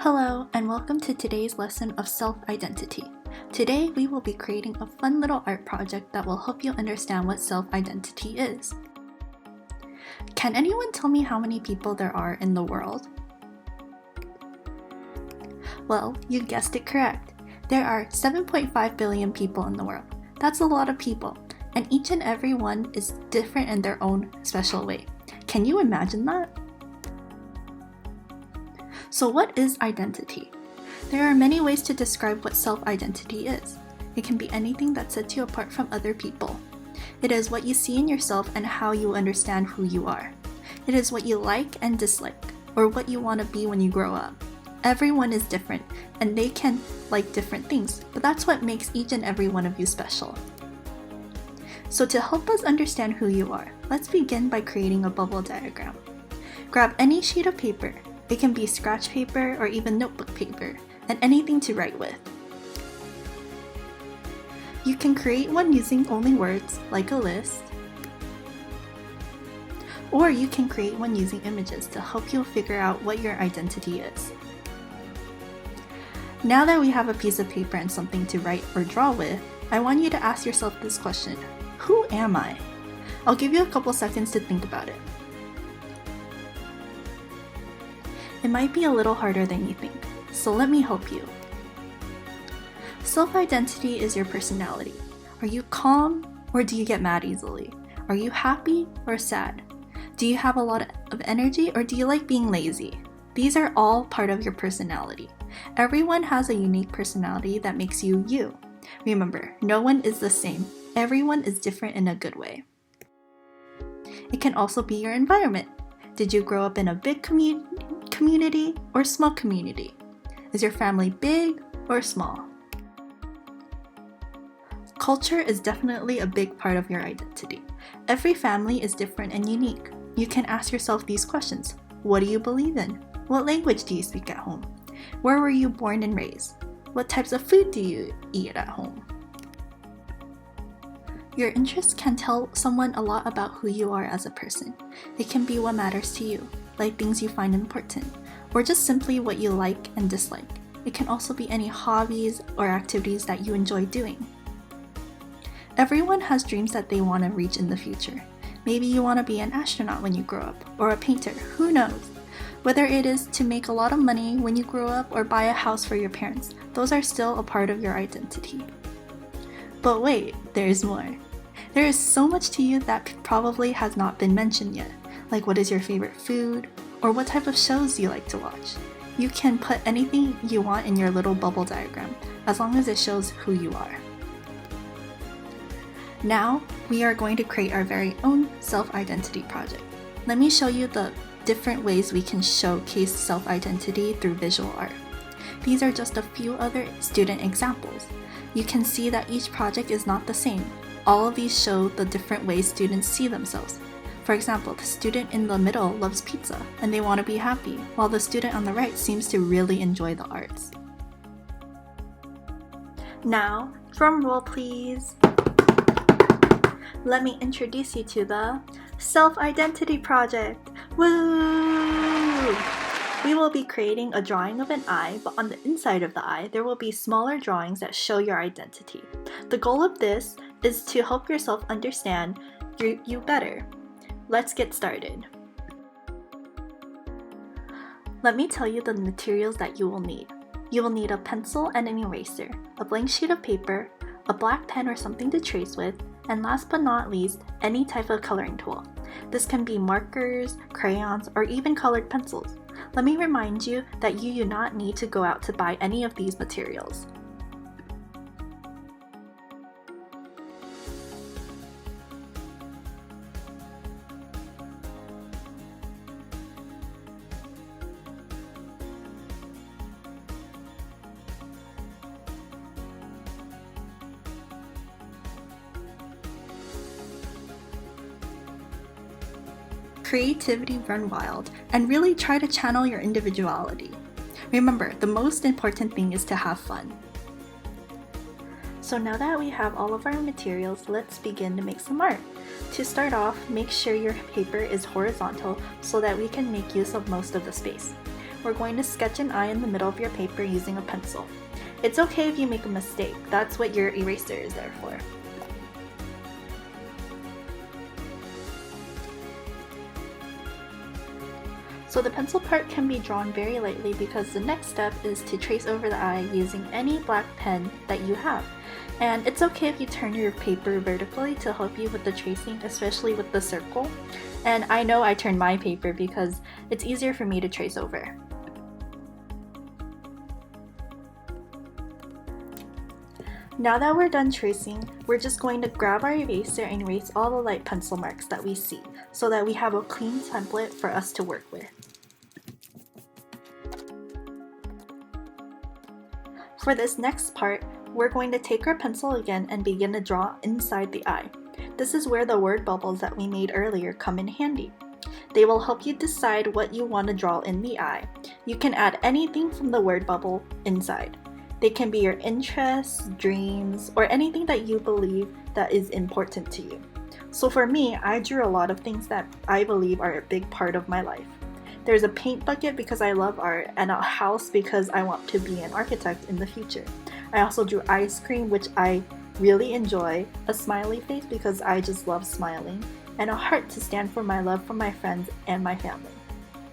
Hello, and welcome to today's lesson of self-identity. Today, we will be creating a fun little art project that will help you understand what self-identity is. Can anyone tell me how many people there are in the world? Well, you guessed it correct. There are 7.5 billion people in the world. That's a lot of people, and each and every one is different in their own special way. Can you imagine that? So what is identity? There are many ways to describe what self-identity is. It can be anything that sets you apart from other people. It is what you see in yourself and how you understand who you are. It is what you like and dislike, or what you want to be when you grow up. Everyone is different, and they can like different things, but that's what makes each and every one of you special. So to help us understand who you are, let's begin by creating a bubble diagram. Grab any sheet of paper. It can be scratch paper or even notebook paper, and anything to write with. You can create one using only words, like a list, or you can create one using images to help you figure out what your identity is. Now that we have a piece of paper and something to write or draw with, I want you to ask yourself this question: who am I? I'll give you a couple seconds to think about it. It might be a little harder than you think, so let me help you. Self-identity is your personality. Are you calm or do you get mad easily? Are you happy or sad? Do you have a lot of energy or do you like being lazy? These are all part of your personality. Everyone has a unique personality that makes you you. Remember, no one is the same. Everyone is different in a good way. It can also be your environment. Did you grow up in a big community or small community? Is your family big or small? Culture is definitely a big part of your identity. Every family is different and unique. You can ask yourself these questions. What do you believe in? What language do you speak at home? Where were you born and raised? What types of food do you eat at home? Your interests can tell someone a lot about who you are as a person. It can be what matters to you, like things you find important, or just simply what you like and dislike. It can also be any hobbies or activities that you enjoy doing. Everyone has dreams that they want to reach in the future. Maybe you want to be an astronaut when you grow up, or a painter, who knows? Whether it is to make a lot of money when you grow up or buy a house for your parents, those are still a part of your identity. But wait, there's more. There is so much to you that probably has not been mentioned yet, like what is your favorite food, or what type of shows you like to watch. You can put anything you want in your little bubble diagram, as long as it shows who you are. Now, we are going to create our very own self-identity project. Let me show you the different ways we can showcase self-identity through visual art. These are just a few other student examples. You can see that each project is not the same. All of these show the different ways students see themselves. For example, the student in the middle loves pizza and they want to be happy, while the student on the right seems to really enjoy the arts. Now, drum roll please. Let me introduce you to the Self-Identity Project. Woo! We will be creating a drawing of an eye, but on the inside of the eye, there will be smaller drawings that show your identity. The goal of this is to help yourself understand you better. Let's get started. Let me tell you the materials that you will need. You will need a pencil and an eraser, a blank sheet of paper, a black pen or something to trace with, and last but not least, any type of coloring tool. This can be markers, crayons, or even colored pencils. Let me remind you that you do not need to go out to buy any of these materials. Creativity run wild, and really try to channel your individuality. Remember, the most important thing is to have fun. So now that we have all of our materials, let's begin to make some art. To start off, make sure your paper is horizontal so that we can make use of most of the space. we're going to sketch an eye in the middle of your paper using a pencil. It's okay if you make a mistake, that's what your eraser is there for. So the pencil part can be drawn very lightly because the next step is to trace over the eye using any black pen that you have. And it's okay if you turn your paper vertically to help you with the tracing, especially with the circle. And I know I turned my paper because it's easier for me to trace over. Now that we're done tracing, we're just going to grab our eraser and erase all the light pencil marks that we see so that we have a clean template for us to work with. For this next part, we're going to take our pencil again and begin to draw inside the eye. This is where the word bubbles that we made earlier come in handy. They will help you decide what you want to draw in the eye. You can add anything from the word bubble inside. They can be your interests, dreams, or anything that you believe that is important to you. So for me, I drew a lot of things that I believe are a big part of my life. There's a paint bucket because I love art, and a house because I want to be an architect in the future. I also drew ice cream, which I really enjoy, a smiley face because I just love smiling, and a heart to stand for my love for my friends and my family.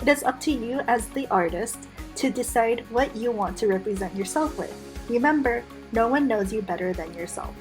It is up to you as the artist to decide what you want to represent yourself with. Remember, no one knows you better than yourself.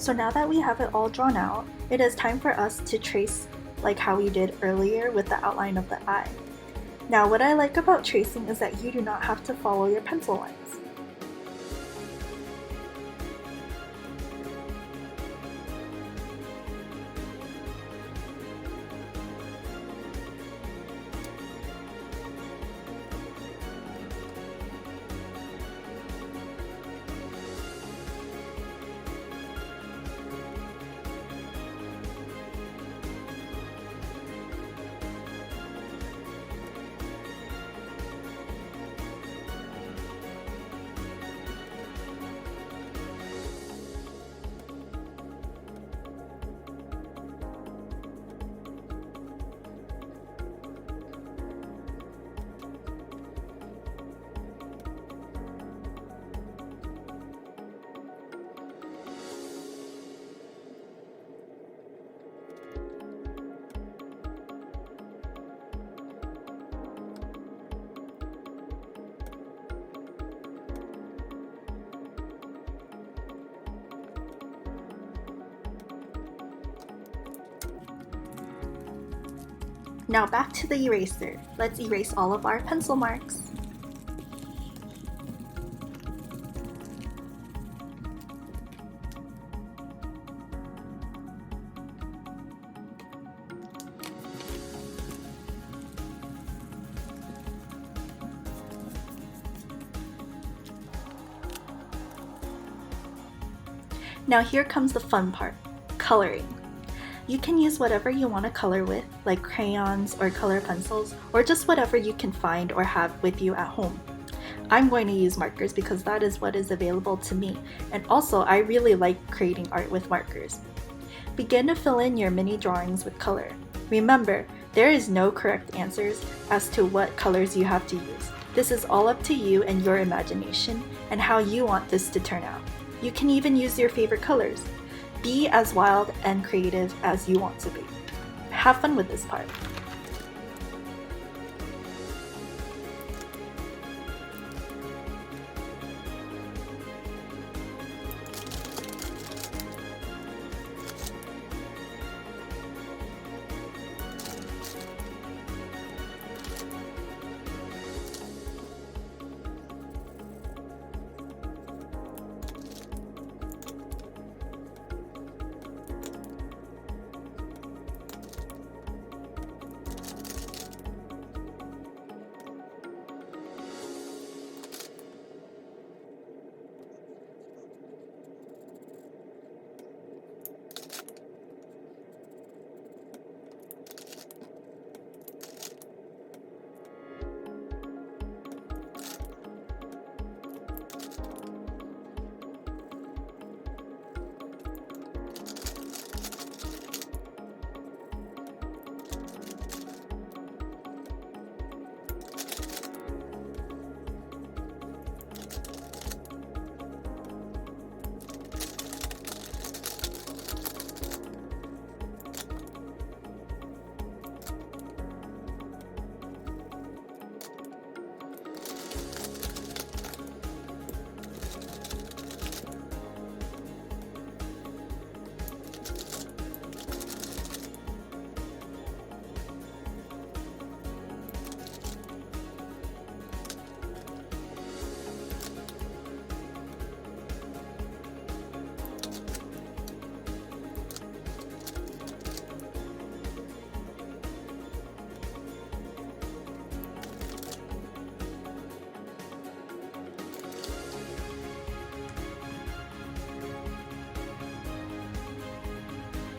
So now that we have it all drawn out, it is time for us to trace like how we did earlier with the outline of the eye. Now what I like about tracing is that you do not have to follow your pencil lines. Now back to the eraser. Let's erase all of our pencil marks. Now here comes the fun part, coloring. You can use whatever you want to color with, like crayons or color pencils, or just whatever you can find or have with you at home. I'm going to use markers because that is what is available to me, and also I really like creating art with markers. Begin to fill in your mini drawings with color. Remember, there is no correct answers as to what colors you have to use. This is all up to you and your imagination and how you want this to turn out. You can even use your favorite colors. Be as wild and creative as you want to be. Have fun with this part.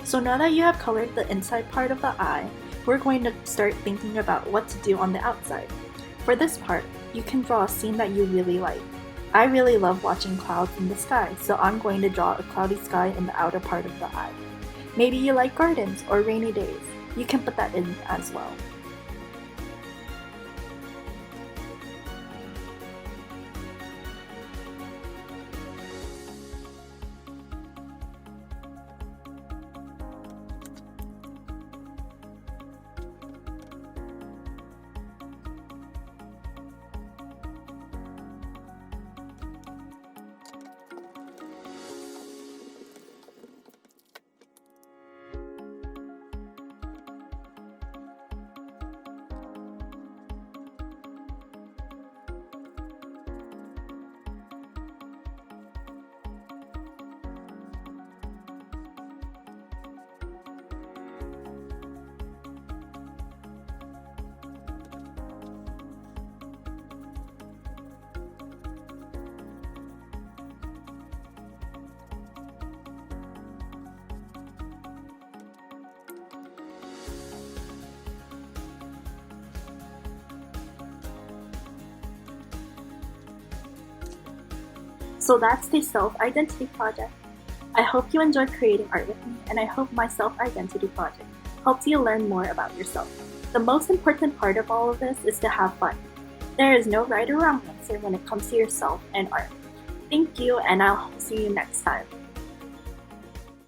So now that you have colored the inside part of the eye, we're going to start thinking about what to do on the outside. For this part, you can draw a scene that you really like. I really love watching clouds in the sky, so I'm going to draw a cloudy sky in the outer part of the eye. Maybe you like gardens or rainy days. You can put that in as well. So that's the self-identity project. I hope you enjoyed creating art with me, and I hope my self-identity project helps you learn more about yourself. The most important part of all of this is to have fun. There is no right or wrong answer when it comes to yourself and art. Thank you, and I'll see you next time.